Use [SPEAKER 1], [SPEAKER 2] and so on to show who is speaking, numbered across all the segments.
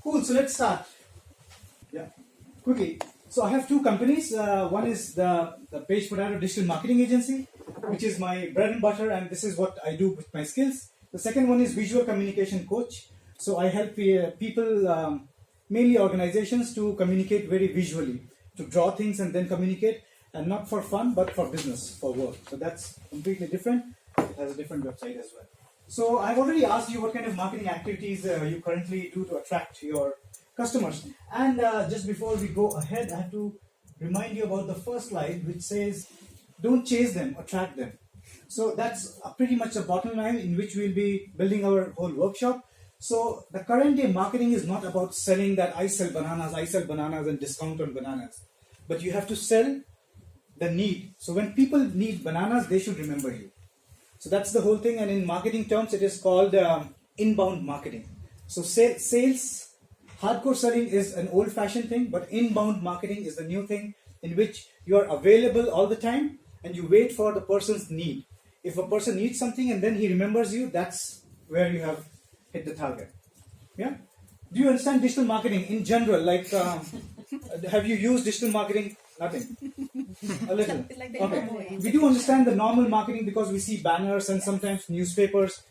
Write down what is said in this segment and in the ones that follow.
[SPEAKER 1] Cool, so let's start. Yeah, quickly. So I have two companies. One is the Page Potato Digital Marketing Agency, which is my bread and butter, and this is what I do with my skills. The second one is Visual Communication Coach. So I help people, mainly organizations, to communicate very visually, to draw things and then communicate, and not for fun, but for business, for work. So that's completely different. It has a different website as well. So I've already asked you what kind of marketing activities you currently do to attract your customers. And just before we go ahead, I have to remind you about the first slide, which says, don't chase them, attract them. So that's pretty much the bottom line in which we'll be building our whole workshop. So the current day marketing is not about selling that I sell bananas and discount on bananas. But you have to sell the need. So when people need bananas, they should remember you. So that's the whole thing, and in marketing terms, it is called inbound marketing. So sales, hardcore selling is an old-fashioned thing, but inbound marketing is the new thing in which you are available all the time and you wait for the person's need. If a person needs something and then he remembers you, that's where you have hit the target. Yeah? Do you understand digital marketing in general? Like, have you used digital marketing? Nothing. A little. Okay. We do understand the normal marketing because we see banners and sometimes newspapers.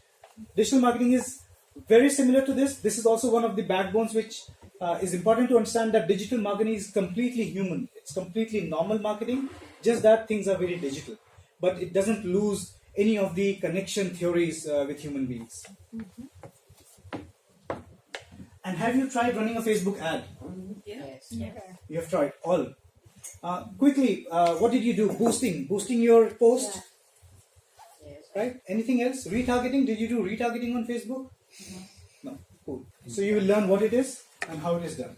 [SPEAKER 1] Digital marketing is very similar to this. This is also one of the backbones which is important to understand, that digital marketing is completely human. It's completely normal marketing, just that things are very digital. But it doesn't lose any of the connection theories with human beings. And have you tried running a Facebook ad?
[SPEAKER 2] Yes.
[SPEAKER 1] You have tried all. Quickly, what did you do? Boosting your post?
[SPEAKER 2] Yes.
[SPEAKER 1] Right? Anything else? Retargeting? Did you do retargeting on Facebook? No. Cool. So you will learn what it is and how it is done.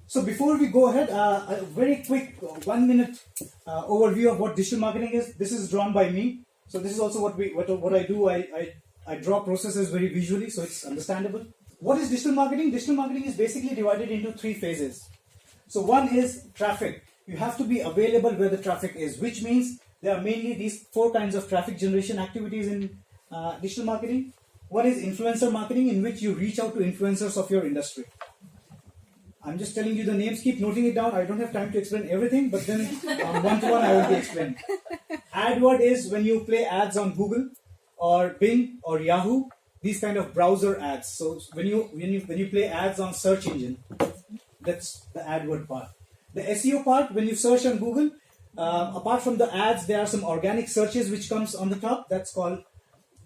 [SPEAKER 1] So before we go ahead, a very quick 1 minute overview of what digital marketing is. This is drawn by me. So this is also what I do. I draw processes very visually, so it's understandable. What is digital marketing? Digital marketing is basically divided into 3 phases. So one is traffic. You have to be available where the traffic is, which means there are mainly these 4 kinds of traffic generation activities in digital marketing. One is influencer marketing, in which you reach out to influencers of your industry. I'm just telling you the names, keep noting it down. I don't have time to explain everything, but then one-to-one I will be explaining. AdWord is when you play ads on Google or Bing or Yahoo, these kind of browser ads. So when you play ads on search engine, that's the AdWord part. The SEO part, when you search on Google, apart from the ads, there are some organic searches which comes on the top. That's called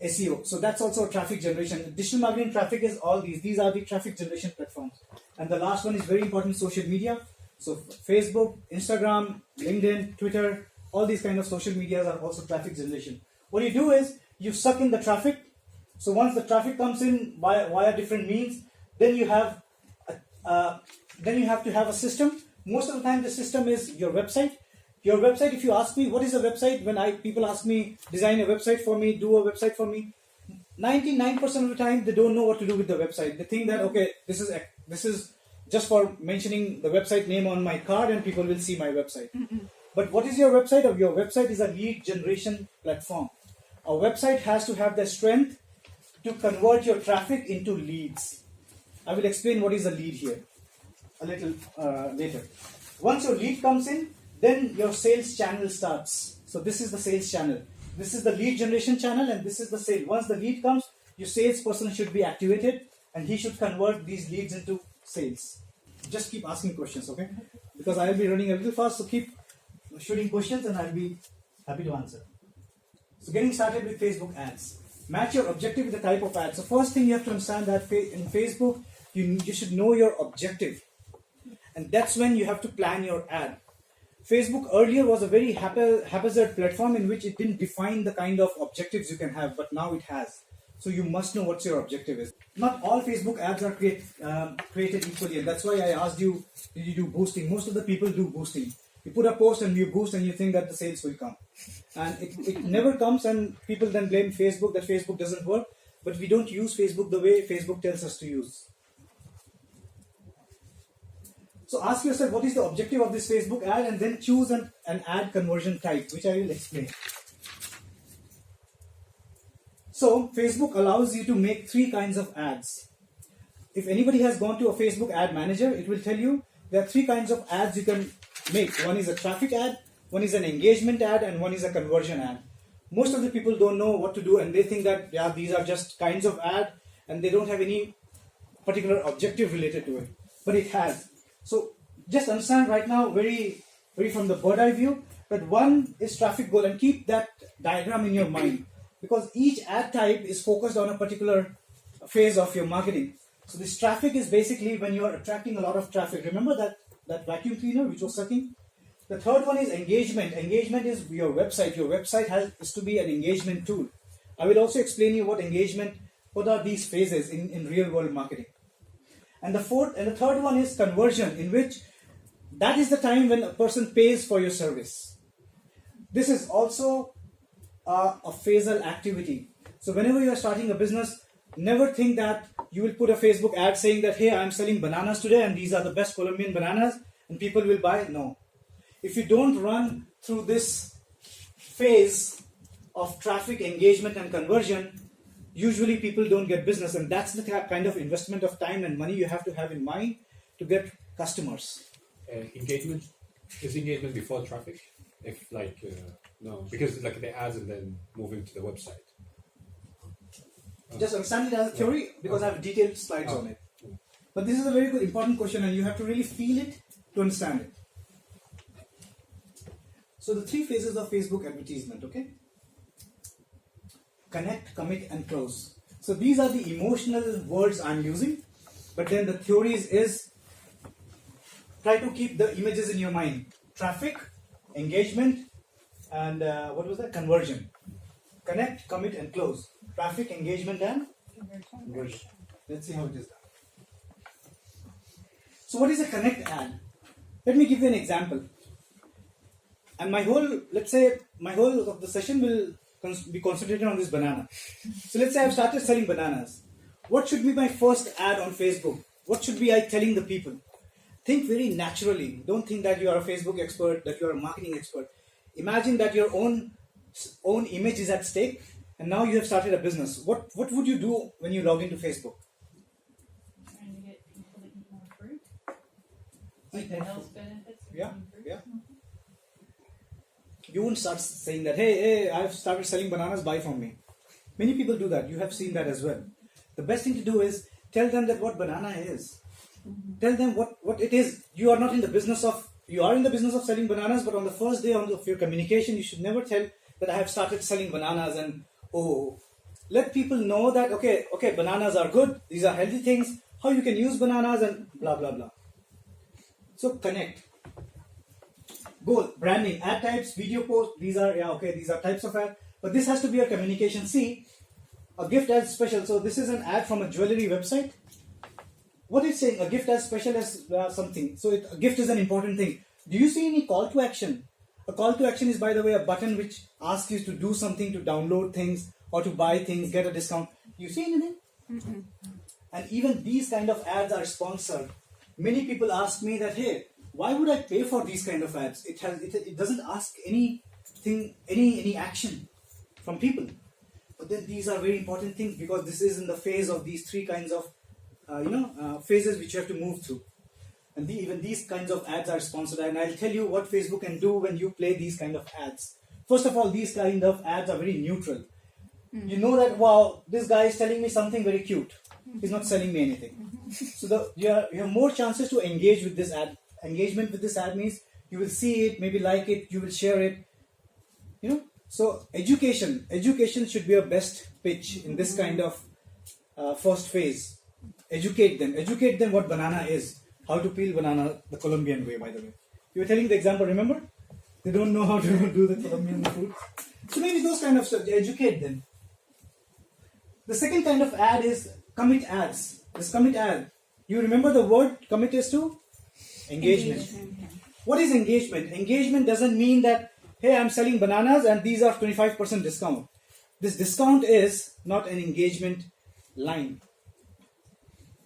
[SPEAKER 1] SEO. So that's also traffic generation. Digital marketing traffic is all these. These are the traffic generation platforms. And the last one is very important, social media. So Facebook, Instagram, LinkedIn, Twitter, all these kind of social medias are also traffic generation. What you do is you suck in the traffic. So once the traffic comes in via different means, then you have to have a system. Most of the time, the system is your website. Your website, if you ask me, what is a website? When people ask me, design a website for me, do a website for me, 99% of the time, they don't know what to do with the website. They think that, okay, this is just for mentioning the website name on my card and people will see my website. But what is your website? Your website is a lead generation platform. A website has to have the strength to convert your traffic into leads. I will explain what is a lead here a little later. Once your lead comes in, then your sales channel starts. So this is the sales channel. This is the lead generation channel and this is the sale. Once the lead comes, your salesperson should be activated and he should convert these leads into sales. Just keep asking questions, okay? Because I will be running a little fast, so keep shooting questions and I'll be happy to answer. So getting started with Facebook ads. Match your objective with the type of ad. So first thing you have to understand that in Facebook, you should know your objective. And that's when you have to plan your ad. Facebook earlier was a very haphazard platform in which it didn't define the kind of objectives you can have, but now it has. So you must know what your objective is. Not all Facebook ads are created equally, and that's why I asked you, did you do boosting? Most of the people do boosting. You put a post and you boost and you think that the sales will come. And it never comes, and people then blame Facebook that Facebook doesn't work, but we don't use Facebook the way Facebook tells us to use. So ask yourself, what is the objective of this Facebook ad, and then choose an ad conversion type, which I will explain. So Facebook allows you to make 3 kinds of ads. if anybody has gone to a Facebook ad manager, it will tell you there are 3 kinds of ads you can make. One is a traffic ad, one is an engagement ad, and one is a conversion ad. Most of the people don't know what to do, and they think that these are just kinds of ad and they don't have any particular objective related to it, but it has. So just understand right now very from the bird eye view that one is traffic goal, and keep that diagram in your mind, because each ad type is focused on a particular phase of your marketing. So this traffic is basically when you are attracting a lot of traffic. Remember that vacuum cleaner which was sucking? The third one is engagement. Engagement is your website. Your website has to be an engagement tool. I will also explain you what are these phases in real world marketing. And the third one is conversion, in which that is the time when a person pays for your service. This is also a phasal activity. So whenever you are starting a business, never think that you will put a Facebook ad saying that, hey, I'm selling bananas today and these are the best Colombian bananas and people will buy. No. If you don't run through this phase of traffic, engagement and conversion, usually people don't get business, and that's the kind of investment of time and money you have to have in mind to get customers.
[SPEAKER 3] Engagement? Is engagement before traffic? If no, because like the ads and then moving to the website.
[SPEAKER 1] Just understand it as a theory, because I have detailed slides on it. But this is a very good important question, and you have to really feel it to understand it. So the 3 phases of Facebook advertisement, okay? Connect, commit and close. So these are the emotional words I'm using, but then the theories is try to keep the images in your mind. Traffic, engagement, and what was that? Conversion. Connect, commit and close. Traffic, engagement and conversion. Let's see how it is done. So what is a connect ad? Let me give you an example. And my whole of the session will be concentrated on this banana. So let's say I've started selling bananas. What should be my first ad on Facebook? What should be I telling the people? Think very naturally. Don't think that you are a Facebook expert, that you are a marketing expert. Imagine that your own image is at stake, and now you have started a business. What would you do when you log into Facebook?
[SPEAKER 2] Trying to get people to eat more fruit. Like the health benefits.
[SPEAKER 1] Yeah. You won't start saying that, hey, I've started selling bananas, buy from me. Many people do that. You have seen that as well. The best thing to do is tell them that what banana is. Tell them what it is. You are in the business of selling bananas, but on the first day of your communication, you should never tell that I have started selling bananas and let people know that, okay, bananas are good. These are healthy things. How you can use bananas and blah, blah, blah. So connect. Goal, branding, ad types, video posts, these are types of ad, but this has to be a communication. See, a gift as special. So this is an ad from a jewelry website. What it's saying, a gift as special as something. So a gift is an important thing. Do you see any call to action? A call to action is, by the way, a button which asks you to do something, to download things or to buy things, get a discount. Do you see anything? Mm-hmm. And even these kind of ads are sponsored. Many people ask me that, hey, why would I pay for these kind of ads? It doesn't ask anything, any action from people. But then these are very important things, because this is in the phase of these 3 kinds of phases which you have to move through. And even these kinds of ads are sponsored. And I'll tell you what Facebook can do when you play these kind of ads. First of all, these kind of ads are very neutral. You know that, wow, this guy is telling me something very cute. He's not selling me anything. So you have more chances to engage with this ad. Engagement with this ad means you will see it, maybe like it, you will share it. So education should be your best pitch in this kind of first phase. Educate them what banana is, how to peel banana the Colombian way, by the way. You were telling the example, remember? They don't know how to do the Colombian food. So maybe those kind of stuff, educate them. The second kind of ad is commit ads. This commit ad, you remember the word commit is to? Engagement. What is engagement? Engagement doesn't mean that, hey, I'm selling bananas and these are 25% discount. This discount is not an engagement line.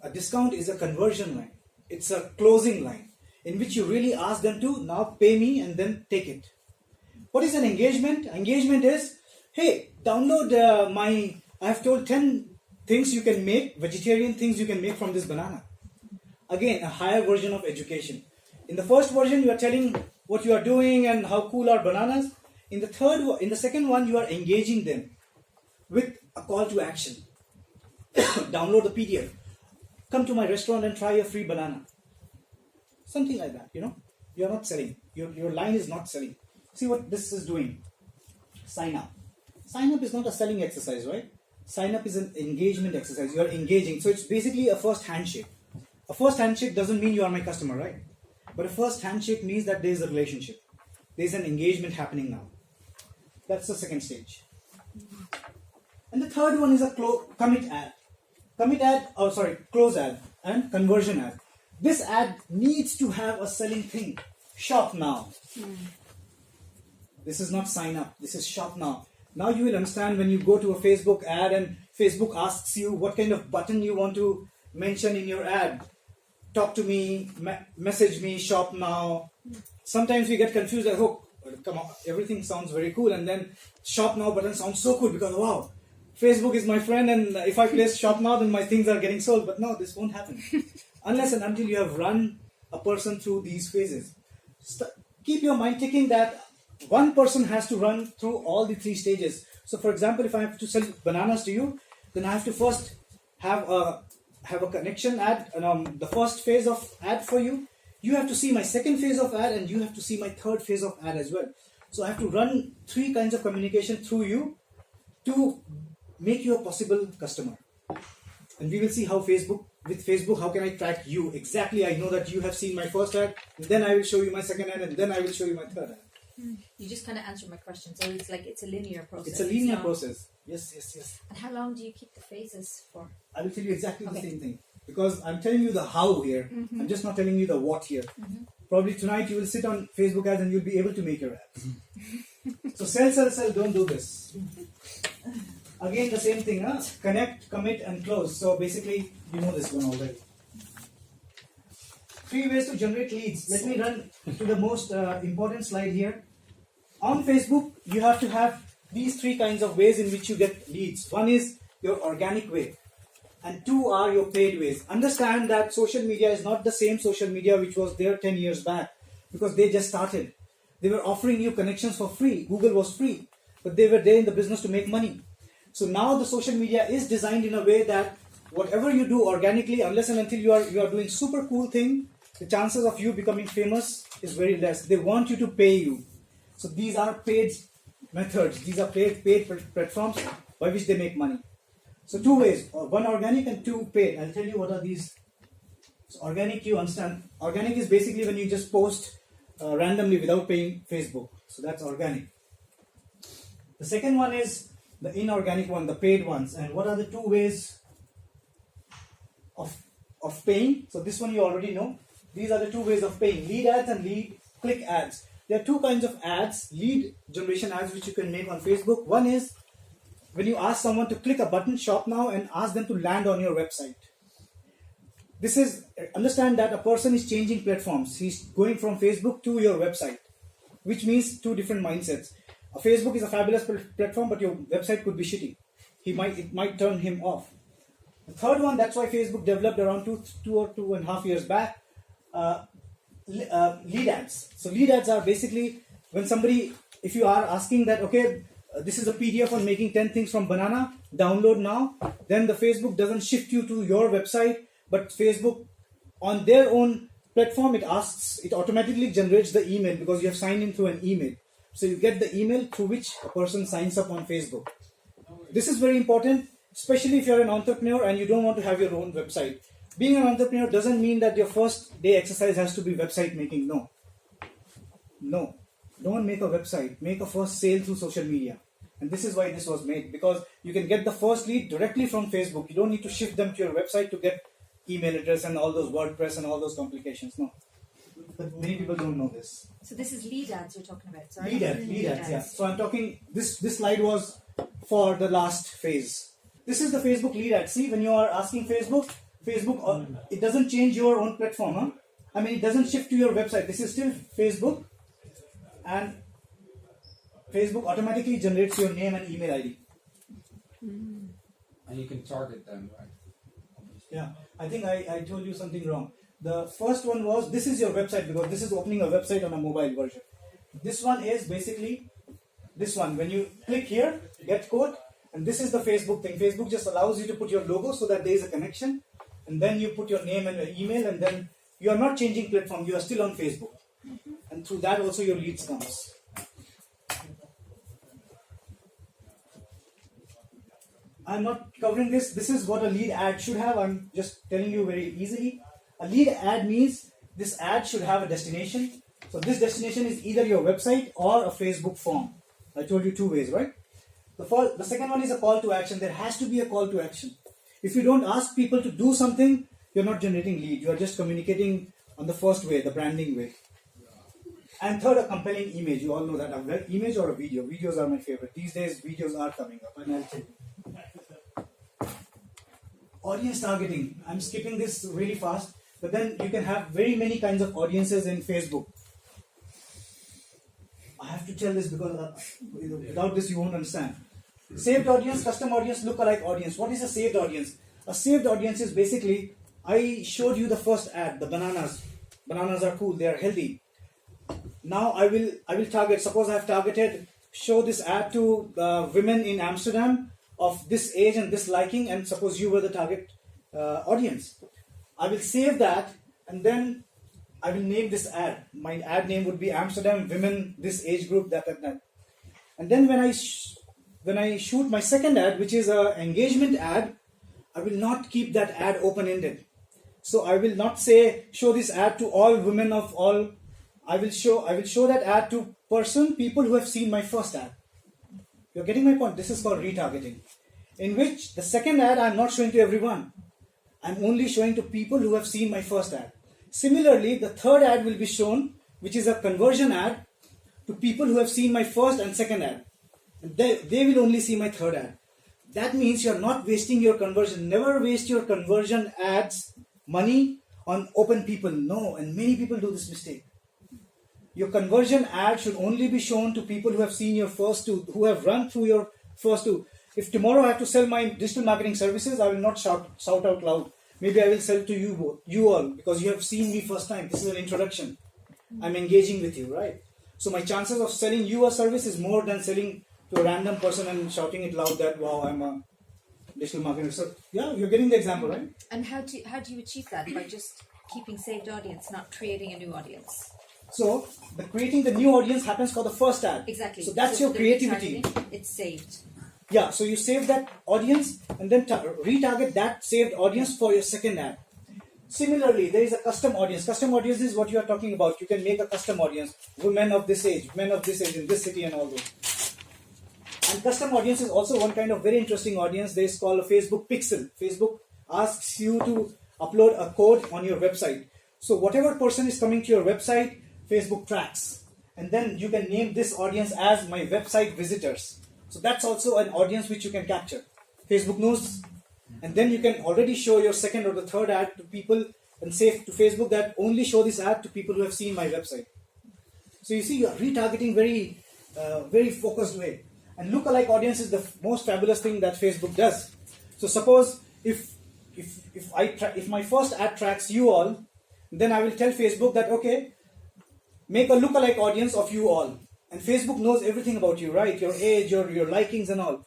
[SPEAKER 1] A discount is a conversion line. It's a closing line in which you really ask them to now pay me and then take it. What is an engagement? Engagement is, hey, download I have told 10 things you can make, vegetarian things you can make from this banana. Again, a higher version of education. In the first version, you are telling what you are doing and how cool are bananas. In the second one, you are engaging them with a call to action. Download the PDF. Come to my restaurant and try a free banana. Something like that, you know. You are not selling. Your line is not selling. See what this is doing. Sign up. Sign up is not a selling exercise, right? Sign up is an engagement exercise. You are engaging. So it's basically a first handshake. A first handshake doesn't mean you are my customer, right? But a first handshake means that there is a relationship. There is an engagement happening now. That's the second stage. And the third one is a commit ad. Close ad and conversion ad. This ad needs to have a selling thing. Shop now. This is not sign up. This is shop now. Now you will understand when you go to a Facebook ad and Facebook asks you what kind of button you want to mention in your ad. Talk to me, message me, shop now. Sometimes we get confused like, oh, come on, everything sounds very cool, and then shop now button sounds so cool because wow, Facebook is my friend, and if I place shop now, then my things are getting sold. But no, this won't happen unless and until you have run a person through these phases. Keep your mind ticking that one person has to run through all the three stages. So, for example, if I have to sell bananas to you, then I have to first have a connection ad, the first phase of ad for you. You have to see my second phase of ad, and you have to see my third phase of ad as well. So I have to run three kinds of communication through you to make you a possible customer. And we will see how with Facebook, how can I track you? Exactly, I know that you have seen my first ad, and then I will show you my second ad, and then I will show you my third ad.
[SPEAKER 4] You just kind of answered my question. So it's a linear process.
[SPEAKER 1] It's a linear process. Yes.
[SPEAKER 4] And how long do you keep the phases for?
[SPEAKER 1] I will tell you exactly the same thing. Because I'm telling you the how here. I'm just not telling you the what here. Probably tonight you will sit on Facebook ads and you'll be able to make your ads. So sell, don't do this. Again, the same thing. Connect, commit, and close. So basically, you know this one already. 3 ways to generate leads. Let me run to the most important slide here. On Facebook, you have to have these 3 kinds of ways in which you get leads. One is your organic way, and 2 are your paid ways. Understand that social media is not the same social media which was there 10 years back, because they just started. They were offering you connections for free. Google was free, but they were there in the business to make money. So now the social media is designed in a way that whatever you do organically, unless and until you are doing super cool thing, the chances of you becoming famous is very less. They want you to pay you. So these are paid methods. These are paid platforms by which they make money. So 2 ways, 1 organic and 2 paid. I'll tell you what are these. So organic, you understand. Organic is basically when you just post randomly without paying Facebook. So that's organic. The second one is the inorganic one, the paid ones. And what are the 2 ways of paying? So this one you already know. These are the 2 ways of paying. Lead ads and lead click ads. There are 2 kinds of ads, lead generation ads, which you can make on Facebook. One is when you ask someone to click a button, shop now, and ask them to land on your website. This is, understand that a person is changing platforms. He's going from Facebook to your website, which means 2 different mindsets. A Facebook is a fabulous platform, but your website could be shitty. It might turn him off. The third one, that's why Facebook developed around 2 or 2.5 years back, lead ads. So lead ads are basically when somebody, if you are asking that, okay, this is a PDF on making 10 things from banana, download now, then the Facebook doesn't shift you to your website, but Facebook on their own platform, it automatically generates the email because you have signed in through an email. So you get the email through which a person signs up on Facebook. This is very important, especially if you're an entrepreneur and you don't want to have your own website. Being an entrepreneur doesn't mean that your first day exercise has to be website making. No. Don't make a website. Make a first sale through social media. And this is why this was made. Because you can get the first lead directly from Facebook. You don't need to shift them to your website to get email address and all those WordPress and all those complications. No. But many people don't know this.
[SPEAKER 4] So this is lead ads you're talking about, sorry?
[SPEAKER 1] Lead ads, yeah. So I'm talking, this slide was for the last phase. This is the Facebook lead ad. See, when you are asking Facebook, it doesn't change your own platform. Huh? I mean, it doesn't shift to your website. This is still Facebook, and Facebook automatically generates your name and email ID.
[SPEAKER 5] And you can target them, right?
[SPEAKER 1] Yeah, I think I told you something wrong. The first one was, this is your website, because this is opening a website on a mobile version. This one is basically this one. When you click here, get code, and this is the Facebook thing. Facebook just allows you to put your logo so that there is a connection, and then you put your name and your email, and then you are not changing platform, you are still on Facebook. And through that also your leads comes. I'm not covering this. This is what a lead ad should have. I'm just telling you very easily. A lead ad means this ad should have a destination. So this destination is either your website or a Facebook form. I told you two ways, right? The second one is a call to action. There has to be a call to action. If you don't ask people to do something, you're not generating lead. You are just communicating on the first way, the branding way. And third, a compelling image. You all know that. An image or a video. Videos are my favorite. These days, videos are coming up. And I'll tell you. Audience targeting. I'm skipping this really fast. But then you can have very many kinds of audiences in Facebook. I have to tell this because without this you won't understand. Saved audience, custom audience, lookalike audience. What is a saved audience? A saved audience is basically, I showed you the first ad, the bananas. Bananas are cool, they are healthy. Now I will target, suppose I have targeted, show this ad to women in Amsterdam of this age and this liking, and suppose you were the target audience. I will save that and then I will name this ad. My ad name would be Amsterdam women, this age group, that. And then when I shoot my second ad, which is an engagement ad, I will not keep that ad open-ended. So I will not say show this ad to all women of all. I will show that ad to people who have seen my first ad. You're getting my point? This is called retargeting. In which the second ad I'm not showing to everyone. I'm only showing to people who have seen my first ad. Similarly, the third ad will be shown, which is a conversion ad, to people who have seen my first and second ad. And they will only see my third ad. That means you're not wasting your conversion. Never waste your conversion ads money on open people. No, and many people do this mistake. Your conversion ad should only be shown to people who have seen your first two, who have run through your first two. If tomorrow I have to sell my digital marketing services, I will not shout out loud. Maybe I will sell to you all, because you have seen me first time. This is an introduction. I'm engaging with you, right? So my chances of selling you a service is more than selling to a random person and shouting it loud that, wow, I'm a digital marketer. So yeah, you're getting the example, right?
[SPEAKER 4] And how do you achieve that? By just keeping saved audience, not creating a new audience.
[SPEAKER 1] So creating the new audience happens for the first ad.
[SPEAKER 4] Exactly.
[SPEAKER 1] So that's your creativity.
[SPEAKER 4] It's saved.
[SPEAKER 1] Yeah, so you save that audience and then retarget that saved audience for your second ad. Similarly, there is a custom audience. Custom audience is what you are talking about. You can make a custom audience. Women of this age, men of this age, in this city and all those. And custom audience is also one kind of very interesting audience. There is called a Facebook pixel. Facebook asks you to upload a code on your website. So whatever person is coming to your website, Facebook tracks. And then you can name this audience as my website visitors. So that's also an audience which you can capture. Facebook knows. And then you can already show your second or the third ad to people and say to Facebook that only show this ad to people who have seen my website. So you see, you are retargeting very focused way. And lookalike audience is the most fabulous thing that Facebook does. So suppose if my first ad tracks you all, then I will tell Facebook that, okay, make a lookalike audience of you all. And Facebook knows everything about you, right? Your age, your likings and all.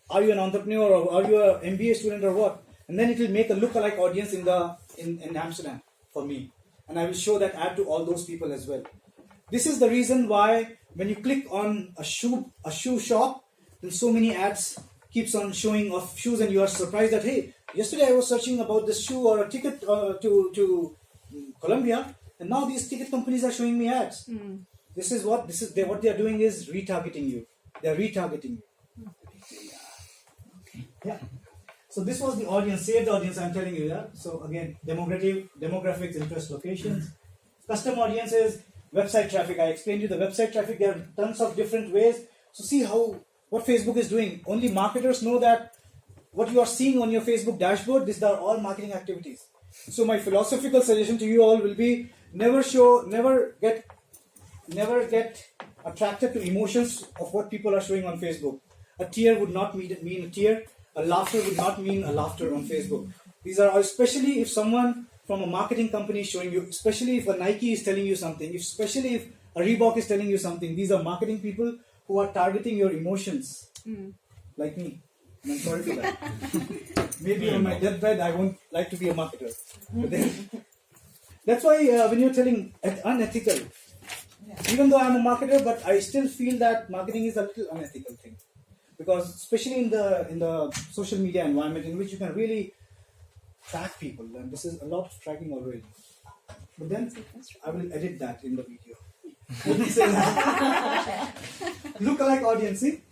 [SPEAKER 1] Are you an entrepreneur or are you an MBA student or what? And then it will make a lookalike audience in Amsterdam for me. And I will show that ad to all those people as well. This is the reason why when you click on a shoe shop, then so many ads keeps on showing of shoes and you are surprised that, hey, yesterday I was searching about this shoe or a ticket to Colombia, and now these ticket companies are showing me ads. What they are doing is retargeting you. They are retargeting you. Yeah. So this was the audience, saved audience. I'm telling you. Yeah. So again, demographics, interest, locations, custom audiences, website traffic. I explained you the website traffic. There are tons of different ways. So see what Facebook is doing. Only marketers know that what you are seeing on your Facebook dashboard. These are all marketing activities. So my philosophical suggestion to you all will be: never get attracted to emotions of what people are showing on Facebook. A tear would not mean a tear. a laughter would not mean a laughter on Facebook. These are especially if someone from a marketing company is showing you, especially if a Nike is telling you something, especially if a Reebok is telling you something. These are marketing people who are targeting your emotions, like me. And I'm sorry for that. Maybe on my deathbed, I won't like to be a marketer. But then, that's why when you're telling unethical, even though I'm a marketer, but I still feel that marketing is a little unethical thing, because especially in the social media environment in which you can really track people, and this is a lot of tracking already. But then I will edit that in the video. Let me say that. Lookalike audience, see?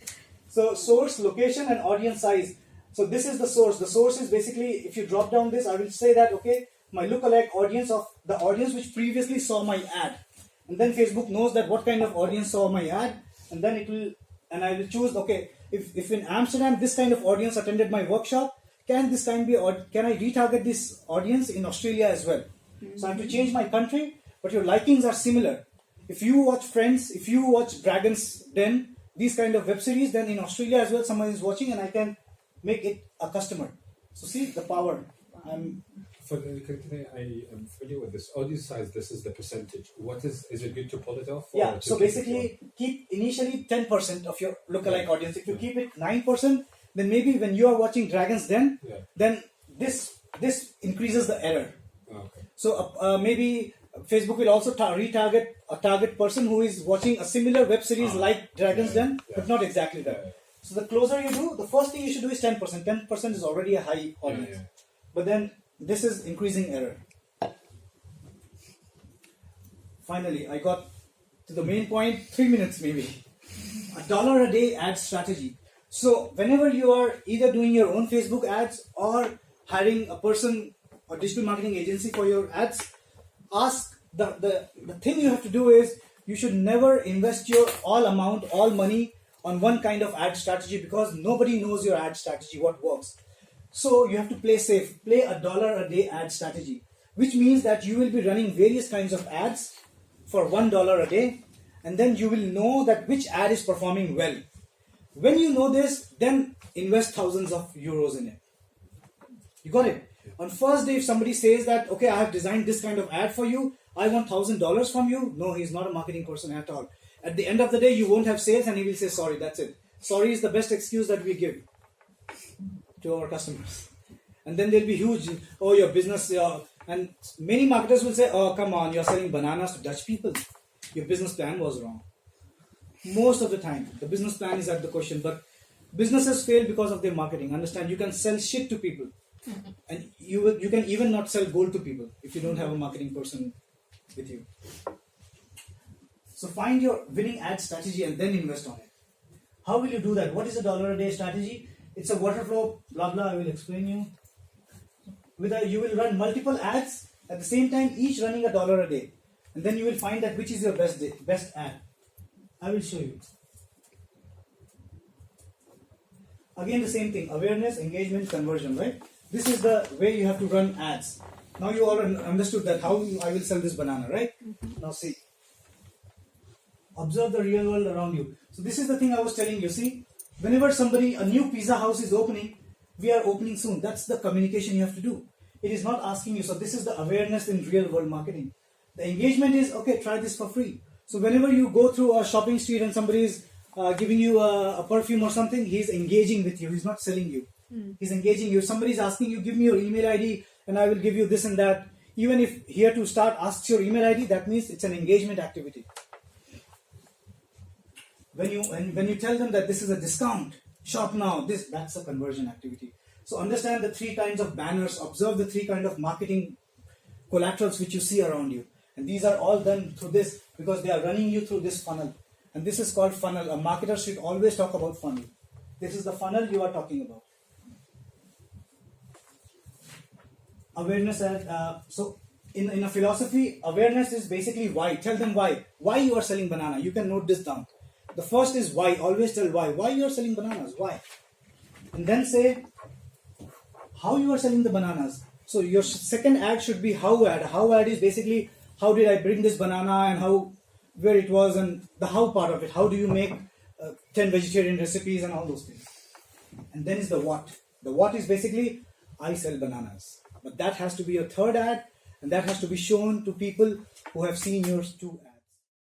[SPEAKER 1] So source, location, and audience size. So this is the source. The source is basically, if you drop down this, I will say that, okay, my lookalike audience of the audience which previously saw my ad. And then Facebook knows that what kind of audience saw my ad, and then it will, and I will choose, okay, if in Amsterdam this kind of audience attended my workshop, can I retarget this audience in Australia as well? So I have to change my country, but your likings are similar. If you watch Friends, if you watch Dragon's Den, these kind of web series, then in Australia as well someone is watching and I can make it a customer. So see the power.
[SPEAKER 3] I am familiar with this audience size. This is the percentage. What is it good to pull it off?
[SPEAKER 1] Yeah, so basically keep initially 10% of your lookalike audience. If you keep it 9%, then maybe when you are watching Dragon's Den, then this increases the error.
[SPEAKER 3] Okay.
[SPEAKER 1] So maybe Facebook will also retarget a target person who is watching a similar web series like Dragon's Den, but not exactly that. So the closer you do, the first thing you should do is 10%. 10% is already a high audience. But then this is increasing error. Finally, I got to the main point, 3 minutes maybe. $1 a day ad strategy. So whenever you are either doing your own Facebook ads or hiring a person or digital marketing agency for your ads, ask the thing you have to do is you should never invest your all money on one kind of ad strategy, because nobody knows your ad strategy, what works. So you have to play safe. Play $1 a day ad strategy, which means that you will be running various kinds of ads for $1 a day, and then you will know that which ad is performing well. When you know this, then invest thousands of euros in it. You got it? On first day, if somebody says that, okay, I have designed this kind of ad for you, I want $1,000 from you. No, he's not a marketing person at all. At the end of the day, you won't have sales and he will say, sorry, that's it. Sorry is the best excuse that we give to our customers. And then they'll be huge. Oh, your business, and many marketers will say, oh, come on, you're selling bananas to Dutch people. Your business plan was wrong. Most of the time, the business plan is at the question, but businesses fail because of their marketing. Understand, you can sell shit to people. And you can even not sell gold to people if you don't have a marketing person with you. So find your winning ad strategy and then invest on it. How will you do that? What is a $1 a day strategy? It's a water flow, blah blah, I will explain you. You will run multiple ads at the same time, each running $1 a day. And then you will find that which is your best ad. I will show you. Again the same thing, awareness, engagement, conversion, right? This is the way you have to run ads. Now you all understood that how I will sell this banana, right? Now see. Observe the real world around you. So this is the thing I was telling you, see? Whenever a new pizza house is opening, we are opening soon. That's the communication you have to do. It is not asking you. So this is the awareness in real world marketing. The engagement is, okay, try this for free. So whenever you go through a shopping street and somebody is giving you a perfume or something, he's engaging with you. He's not selling you. He's engaging you. If somebody is asking you, give me your email ID and I will give you this and that. Even if here to start asks your email ID, that means it's an engagement activity. When you tell them that this is a discount, shop now, that's a conversion activity. So understand the 3 kinds of banners, observe the 3 kinds of marketing collaterals which you see around you. And these are all done through this because they are running you through this funnel. And this is called funnel. A marketer should always talk about funnel. This is the funnel you are talking about. Awareness, so in a philosophy, awareness is basically why. Tell them why. Why you are selling banana. You can note this down. The first is why. Always tell why. Why you are selling bananas. Why. And then say how you are selling the bananas. So your second ad should be how ad. How ad is basically how did I bring this banana and where it was and the how part of it. How do you make 10 vegetarian recipes and all those things. And then is the what. The what is basically, I sell bananas. But that has to be your third ad, and that has to be shown to people who have seen your two ads.